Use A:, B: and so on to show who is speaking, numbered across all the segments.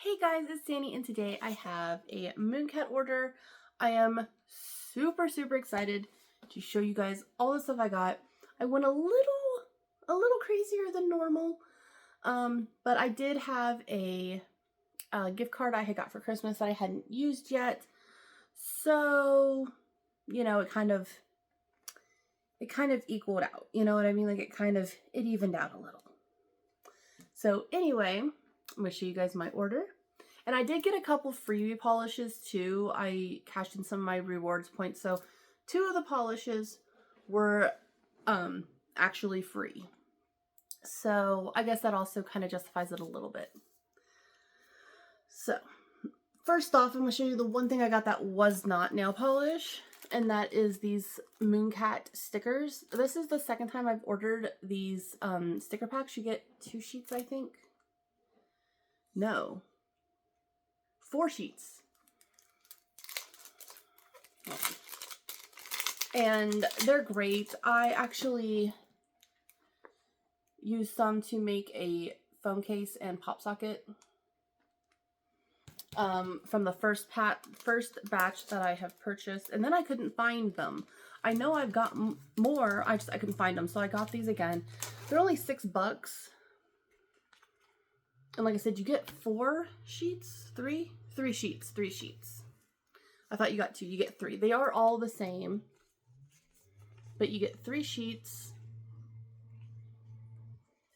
A: Hey guys, it's Sandy, and today I have a mooncat order. I am super excited to show you guys all the stuff I got. I went a little crazier than normal, but I did have a gift card I had got for Christmas that I hadn't used yet. So, you know, it kind of equaled out. You know what I mean? Like it evened out a little. So anyway, I'm going to show you guys my order. And I did get a couple freebie polishes too. I cashed in some of my rewards points. So 2 of the polishes were actually free. So I guess that also kind of justifies it a little bit. So first off, I'm going to show you the one thing I got that was not nail polish. And that is these mooncat stickers. This is the second time I've ordered these sticker packs. You get 2 sheets, I think. No. 4 sheets. And they're great. I actually used some to make a phone case and pop socket from the first batch that I have purchased, and then I couldn't find them. I know I've got more, I couldn't find them, so I got these again. They're only $6. And like I said, you get 4 sheets, 3 sheets. I thought you got 2, you get 3. They are all the same, but you get 3 sheets.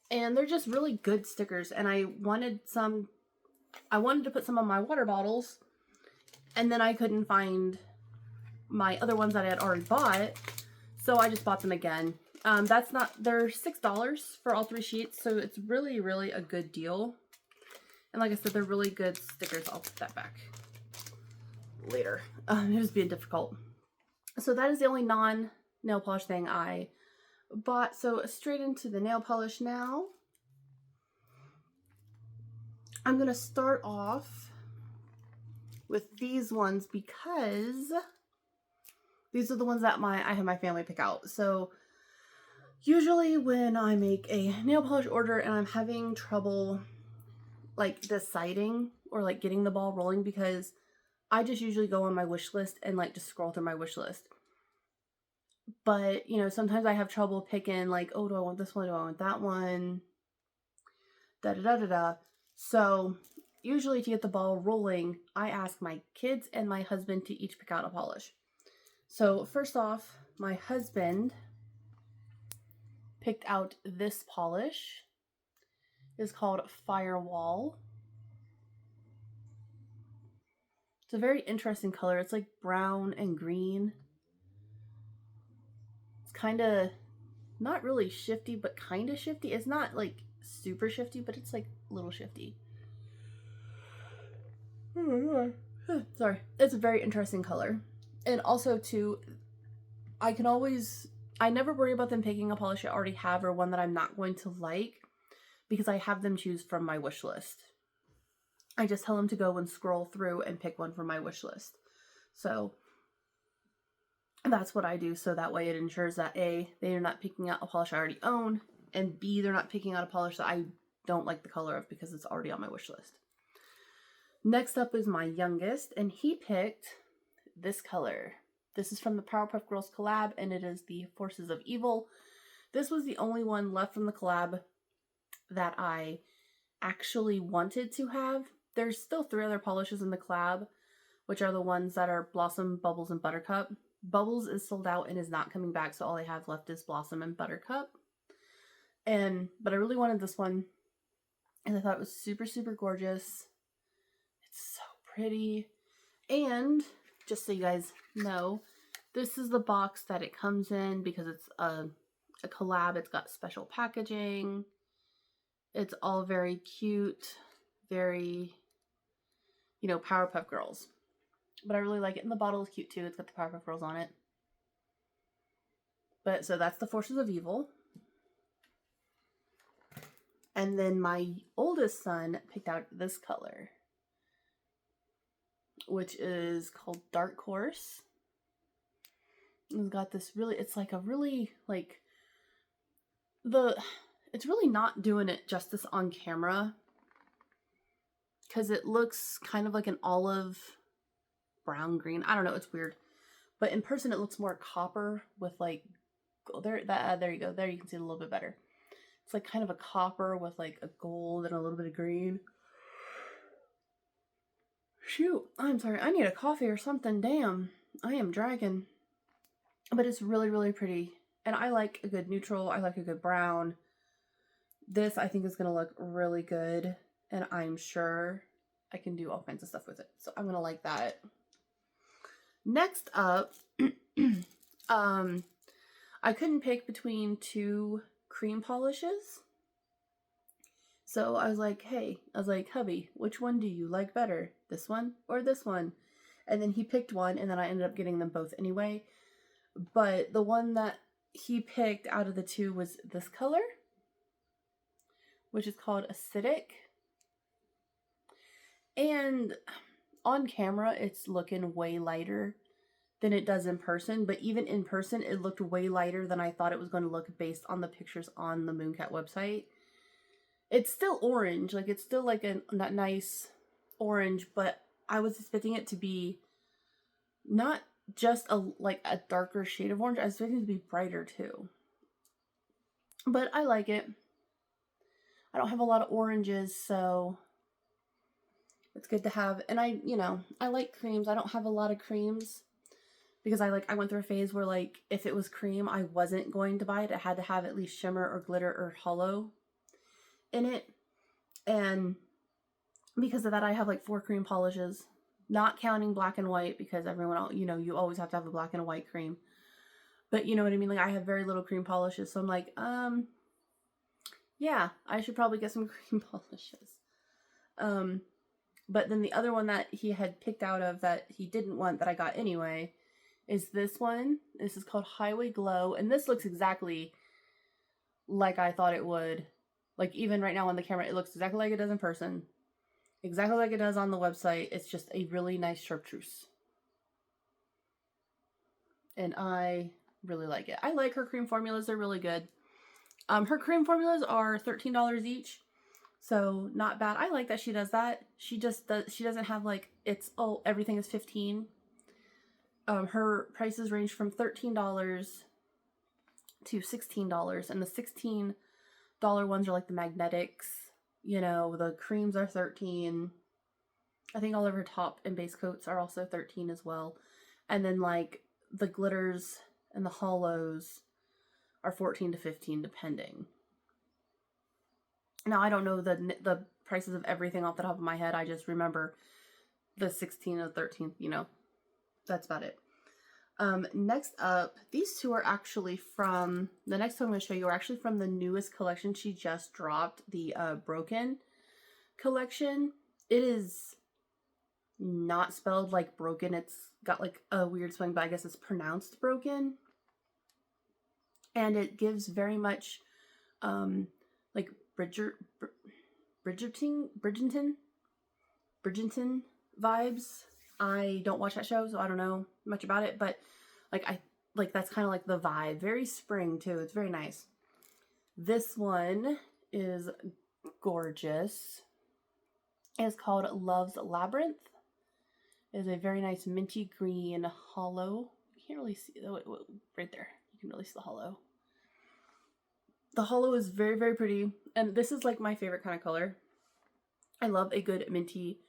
A: And they're just really good stickers. And I wanted to put some on my water bottles, and then I couldn't find my other ones that I had already bought, so I just bought them again. They're $6 for all 3 sheets, so it's really a good deal. And like I said, they're really good stickers. I'll put that back later. It was being difficult. So that is the only non-nail polish thing I bought. So straight into the nail polish now. I'm going to start off with these ones because these are the ones that I have my family pick out. So usually when I make a nail polish order and I'm having trouble like deciding or like getting the ball rolling, because I just usually go on my wish list and like just scroll through my wish list. But, you know, sometimes I have trouble picking like, oh, do I want this one? Do I want that one? So usually to get the ball rolling, I ask my kids and my husband to each pick out a polish. So first off, my husband picked out this polish. It's called Firewall. It's a very interesting color. It's like brown and green. It's kind of not really shifty, but kind of shifty. It's not like super shifty, but it's like a little shifty. Sorry. It's a very interesting color. And also too, I never worry about them picking a polish I already have or one that I'm not going to like, because I have them choose from my wish list. I just tell them to go and scroll through and pick one from my wish list. So that's what I do. So that way it ensures that A, they are not picking out a polish I already own, and B, they're not picking out a polish that I don't like the color of because it's already on my wish list. Next up is my youngest, and he picked this color. This is from the Powerpuff Girls collab, and it is the Forces of Evil. This was the only one left from the collab that I actually wanted to have. There's still 3 other polishes in the collab, which are the ones that are Blossom, Bubbles, and Buttercup. Bubbles is sold out and is not coming back, so all I have left is Blossom and Buttercup. But I really wanted this one, and I thought it was super gorgeous. It's so pretty. And just so you guys know, this is the box that it comes in because it's a collab. It's got special packaging. It's all very cute, very, you know, Powerpuff Girls. But I really like it. And the bottle is cute too. It's got the Powerpuff Girls on it. But so that's the Forces of Evil. And then my oldest son picked out this color, which is called Dark Horse. It's got this really, it's like a really, like, it's really not doing it justice on camera. because it looks kind of like an olive brown green. I don't know, it's weird. But in person it looks more copper with like there you go. There you can see it a little bit better. It's like kind of a copper with like a gold and a little bit of green. Shoot, I'm sorry. I need a coffee or something. Damn, I am dragging. But it's really, really pretty. And I like a good neutral. I like a good brown. This, I think, is going to look really good. And I'm sure I can do all kinds of stuff with it. So I'm going to like that. Next up, I couldn't pick between two cream polishes. So I was like, hubby, which one do you like better? This one or this one? And then he picked one, and then I ended up getting them both anyway. But the one that he picked out of the two was this color, which is called Acidic. And on camera, it's looking way lighter than it does in person. But even in person, it looked way lighter than I thought it was going to look based on the pictures on the Mooncat website. It's still orange, like it's still like a nice orange, but I was expecting it to be not just a darker shade of orange. I was expecting it to be brighter too. But I like it. I don't have a lot of oranges, so it's good to have. And I like creams. I don't have a lot of creams because I went through a phase where like if it was cream, I wasn't going to buy it. It had to have at least shimmer or glitter or hollow in it. And because of that, I have like 4 cream polishes, not counting black and white because everyone else, you always have to have a black and a white cream. But you know what I mean? Like I have very little cream polishes. So I'm like, yeah, I should probably get some cream polishes. But then the other one that he had picked out of that he didn't want that I got anyway is this one. This is called Highway Glow. And this looks exactly like I thought it would. Like even right now on the camera, it looks exactly like it does in person. Exactly like it does on the website. It's just a really nice chartreuse. And I really like it. I like her cream formulas. They're really good. Her cream formulas are $13 each. So not bad. I like that she does that. She doesn't have like, everything is $15. Her prices range from $13 to $16. And the $16 ones are like the magnetics. The creams are $13. I think all of her top and base coats are also $13 as well. And then like the glitters and the hollows are $14 to $15 depending. Now I don't know the prices of everything off the top of my head. I just remember the 16 and 13, that's about it. Next up, these two are actually from, the next two I'm going to show you are actually from the newest collection she just dropped, the Broken collection. It is not spelled like broken. It's got like a weird spelling, but I guess it's pronounced broken. And it gives very much like Bridgerton vibes. I don't watch that show, so I don't know much about it, but that's kind of like the vibe. Very spring too. It's very nice. This one is gorgeous. It's called Love's Labyrinth. It is a very nice minty green hollow. You can't really see right there. You can really see the hollow. The hollow is very, very pretty, and this is like my favorite kind of color. I love a good minty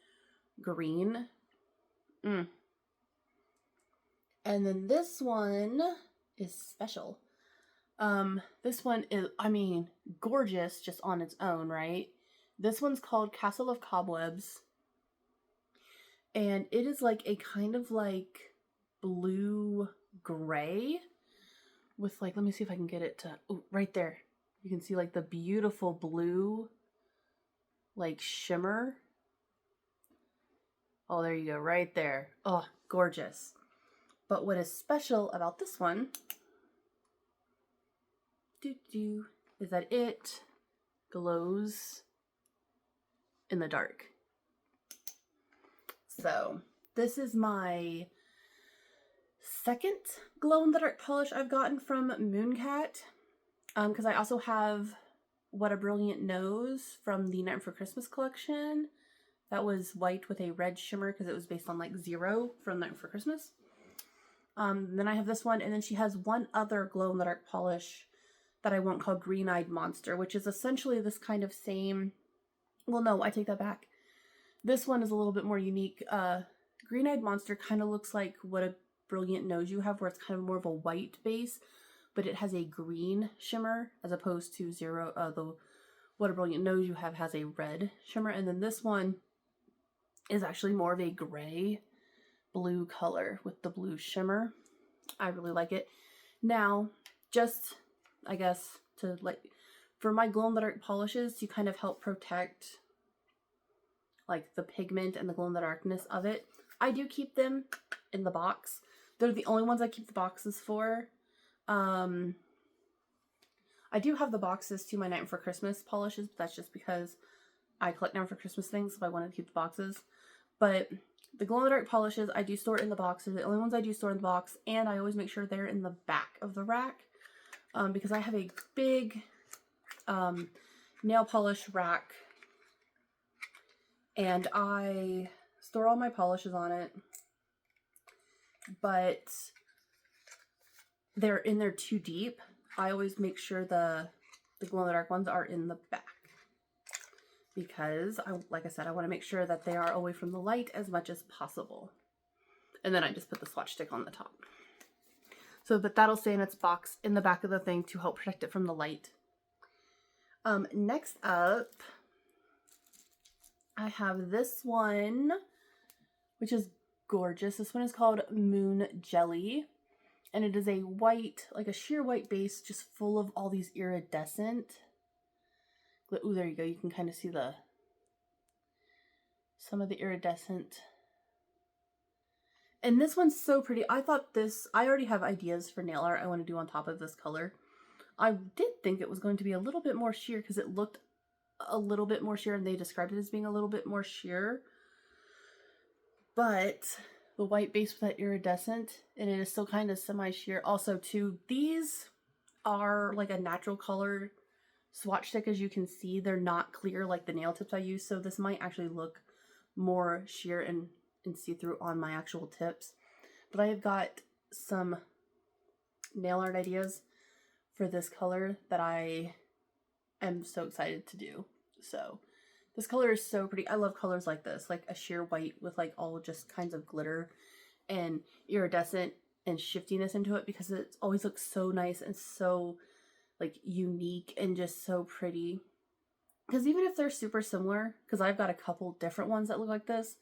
A: green. And then this one is special. This one is, gorgeous just on its own, right? This one's called Castle of Cobwebs. And it is like a kind of like blue gray with like, let me see if I can get it to, right there. You can see like the beautiful blue, like shimmer. Oh, there you go, right there. Oh, gorgeous. But what is special about this one is that it glows in the dark. So this is my second glow in the dark polish I've gotten from Mooncat. Because I also have What a Brilliant Nose from the Night for Christmas collection That was white with a red shimmer because it was based on like Zero from Night for Christmas. Then I have this one, and then she has one other glow-in-the-dark polish that I want called Green-Eyed Monster, which is essentially this kind of same... Well, no, I take that back. This one is a little bit more unique. Green-Eyed Monster kind of looks like What a Brilliant Nose You Have, where it's kind of more of a white base, but it has a green shimmer, as opposed to Zero, the What a Brilliant Nose You Have has a red shimmer. And then this one is actually more of a gray blue color with the blue shimmer. I really like it. Now, just, I guess, to like, for my glow-in-the-dark polishes to kind of help protect like the pigment and the glow-in-the-darkness of it, I do keep them in the box. They're the only ones I keep the boxes for. I do have the boxes to my Night for Christmas polishes, but that's just because I collect Night for Christmas things, so I wanted to keep the boxes. But the glow-in-the-dark polishes, I do store in the box. They're the only ones I do store in the box, and I always make sure they're in the back of the rack, because I have a big nail polish rack, and I store all my polishes on it, but they're in there too deep. I always make sure the glow-in-the-dark ones are in the back, because like I said, I want to make sure that they are away from the light as much as possible. And then I just put the swatch stick on the top. So, but that'll stay in its box in the back of the thing to help protect it from the light. Next up, I have this one, which is gorgeous. This one is called Moon Jelly, and it is a white, like a sheer white base, just full of all these iridescent. Ooh, there you go. You can kind of see some of the iridescent. And this one's so pretty. I already have ideas for nail art I want to do on top of this color. I did think it was going to be a little bit more sheer because it looked a little bit more sheer, and they described it as being a little bit more sheer. But the white base with that iridescent, and it is still kind of semi-sheer. Also, too, these are like a natural color swatch stick. As you can see, they're not clear like the nail tips I use, so this might actually look more sheer and see-through on my actual tips. But I have got some nail art ideas for this color that I am so excited to do. So this color is so pretty. I love colors like this, like a sheer white with like all just kinds of glitter and iridescent and shiftiness into it, because it always looks so nice and so like unique and just so pretty. Because even if they're super similar, because I've got a couple different ones that look like this,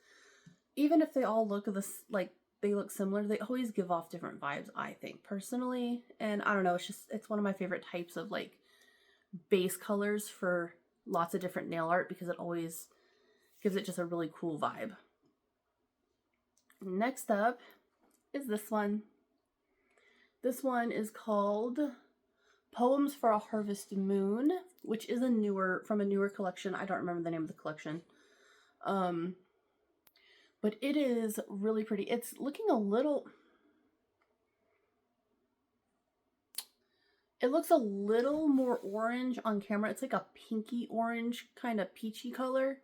A: even if they all look this, like they look similar, they always give off different vibes, I think, personally. And I don't know, it's one of my favorite types of like base colors for lots of different nail art, because it always gives it just a really cool vibe. Next up is this one. This one is called Poems for a Harvest Moon, which is from a newer collection. I don't remember the name of the collection. But it is really pretty. It's looking a little... It looks a little more orange on camera. It's like a pinky orange, kind of peachy color.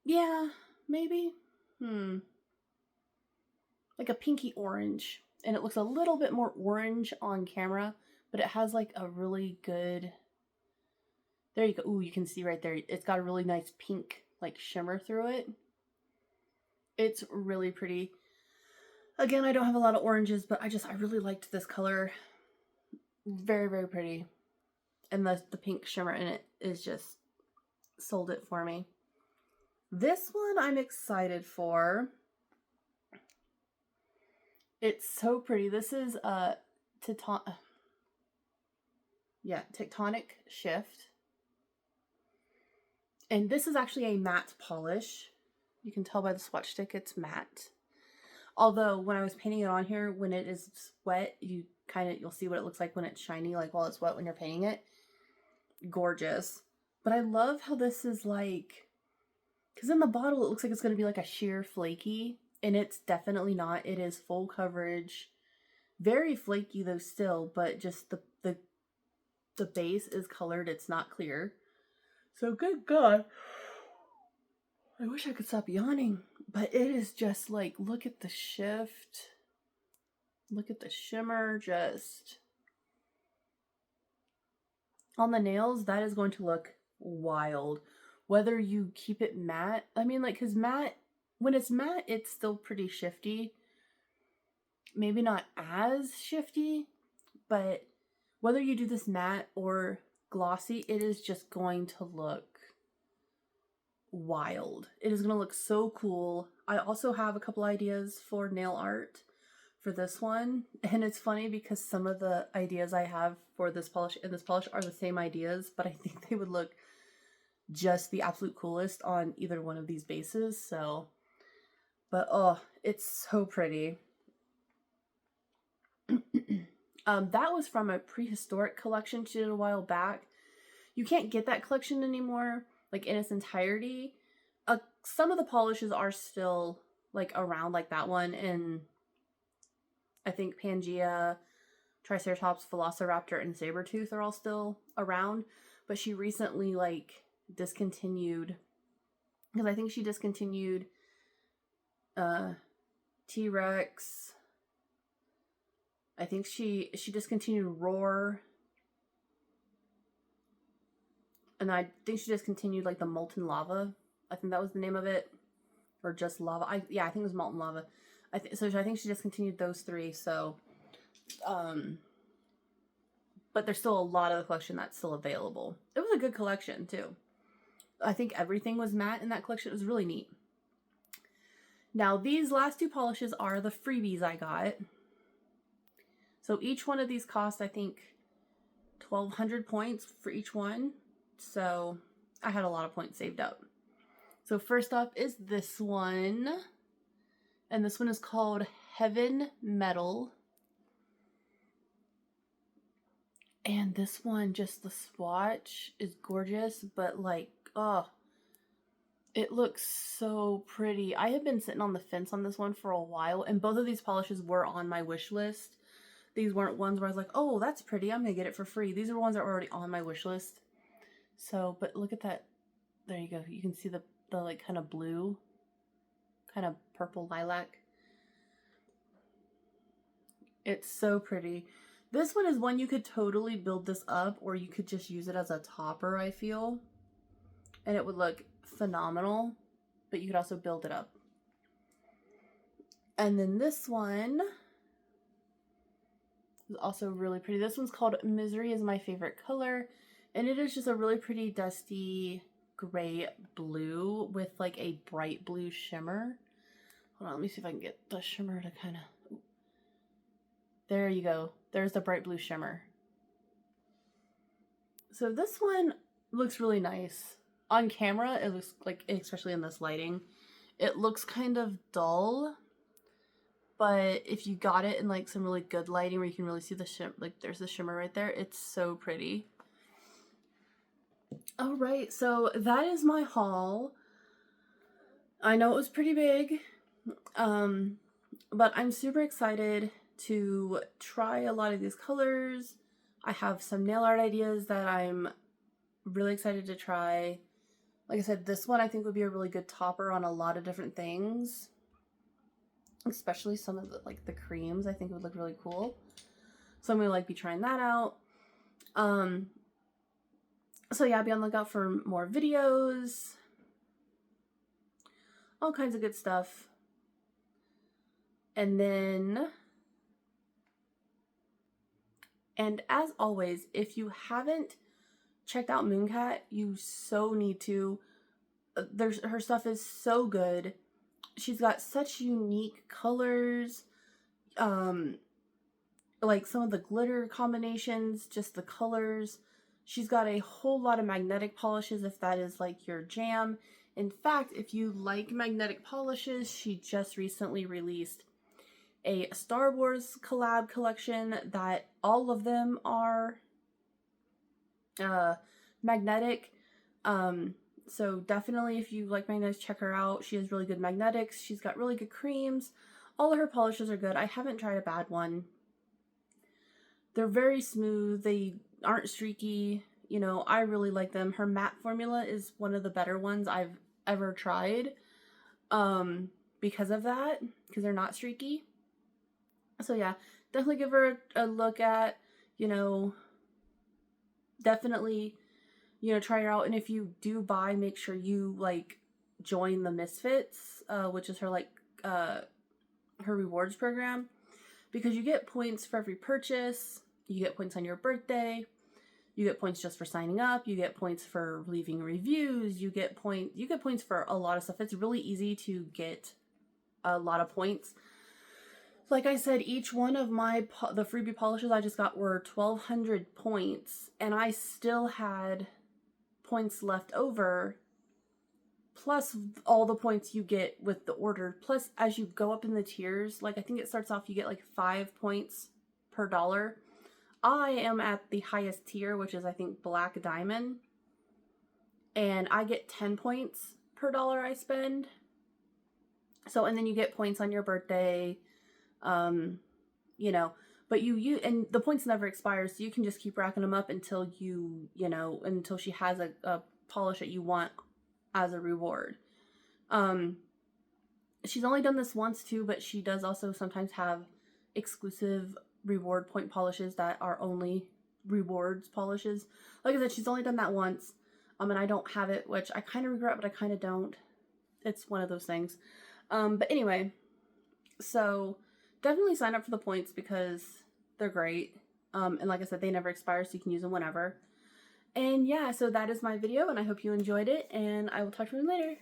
A: Yeah, maybe. Like a pinky orange. And it looks a little bit more orange on camera, but it has like a really good... There you go. Ooh, you can see right there. It's got a really nice pink like shimmer through it. It's really pretty. Again, I don't have a lot of oranges, but I really liked this color. Very, very pretty. And the pink shimmer in it is just sold it for me. This one I'm excited for. It's so pretty. This is Tectonic Shift. And this is actually a matte polish. You can tell by the swatch stick it's matte. Although when I was painting it on here, when it is wet, you'll see what it looks like when it's shiny, like while it's wet when you're painting it. Gorgeous. But I love how this is like, because in the bottle it looks like it's going to be like a sheer flaky, and it's definitely not. It is full coverage. Very flaky though still, but just the base is colored. It's not clear. So good God. I wish I could stop yawning, but it is just like, look at the shift. Look at the shimmer just on the nails. That is going to look wild. Whether you keep it matte, I mean, like, because matte, when it's matte, it's still pretty shifty. Maybe not as shifty, but whether you do this matte or glossy, it is just going to look wild. It is going to look so cool. I also have a couple ideas for nail art for this one, and it's funny because some of the ideas I have for this polish and this polish are the same ideas, but I think they would look just the absolute coolest on either one of these bases. So, but oh, it's so pretty. That was from a prehistoric collection she did a while back. You can't get that collection anymore, like in its entirety. Some of the polishes are still like around, like that one, and I think Pangea, Triceratops, Velociraptor, and Sabretooth are all still around. But she recently like discontinued, because I think she discontinued T-Rex. I think she discontinued Roar. And I think she discontinued like the Molten Lava. I think that was the name of it. Or just Lava. I think it was Molten Lava. I think she discontinued those three. So, but there's still a lot of the collection that's still available. It was a good collection too. I think everything was matte in that collection. It was really neat. Now these last two polishes are the freebies I got. So each one of these cost, I think, 1,200 points for each one. So I had a lot of points saved up. So first up is this one. And this one is called Heaven Metal. And this one, just the swatch is gorgeous, but like, oh, it looks so pretty. I have been sitting on the fence on this one for a while, and both of these polishes were on my wish list. These weren't ones where I was like, oh, that's pretty, I'm gonna get it for free. These are ones that are already on my wish list. So, but look at that. There you go. You can see the like kind of blue, kind of purple lilac. It's so pretty. This one is one you could totally build this up, or you could just use it as a topper, I feel. And it would look phenomenal, but you could also build it up. And then this one is also really pretty. This one's called Misery is My Favorite Color. And it is just a really pretty dusty gray blue with like a bright blue shimmer. Hold on, let me see if I can get the shimmer to kind of... There you go. There's the bright blue shimmer. So this one looks really nice. On camera, it looks like, especially in this lighting, it looks kind of dull. But if you got it in like some really good lighting where you can really see the shimmer, like there's the shimmer right there, it's so pretty. All right, so that is my haul. I know it was pretty big, but I'm super excited to try a lot of these colors. I have some nail art ideas that I'm really excited to try. Like I said, this one I think would be a really good topper on a lot of different things, especially some of the like the creams. I think it would look really cool. So I'm gonna like be trying that out. So yeah, be on the lookout for more videos, all kinds of good stuff. And then, and as always, if you haven't checked out Mooncat, you so need to. Her stuff is so good. She's got such unique colors. Like some of the glitter combinations, just the colors. She's got a whole lot of magnetic polishes if that is like your jam. In fact, if you like magnetic polishes, she just recently released a Star Wars collab collection that all of them are magnetic. So definitely if you like magnetics, check her out. She has really good magnetics. She's got really good creams. All of her polishes are good. I haven't tried a bad one. They're very smooth. They aren't streaky. You know, I really like them. Her matte formula is one of the better ones I've ever tried because of that, because they're not streaky. So yeah, definitely give her a look at, you know, definitely, you know, try her out. And if you do buy, make sure you like join the Misfits, which is her like her rewards program, because you get points for every purchase. You get points on your birthday. You get points just for signing up. You get points for leaving reviews. You get points for a lot of stuff. It's really easy to get a lot of points. Like I said, each one of the freebie polishes I just got were 1,200 points, and I still had points left over, plus all the points you get with the order. Plus, as you go up in the tiers, like I think it starts off, you get like 5 points per dollar. I am at the highest tier, which is I think Black Diamond, and I get 10 points per dollar I spend. So, and then you get points on your birthday, you know, but and the points never expire, so you can just keep racking them up until you know, until she has a polish that you want as a reward. She's only done this once too, but she does also sometimes have exclusive reward point polishes that are only rewards polishes. Like I said, she's only done that once, and I don't have it, which I kind of regret, but I kind of don't. It's one of those things. But anyway, so definitely sign up for the points because they're great. And like I said, they never expire, so you can use them whenever. And yeah, so that is my video, and I hope you enjoyed it, and I will talk to you later.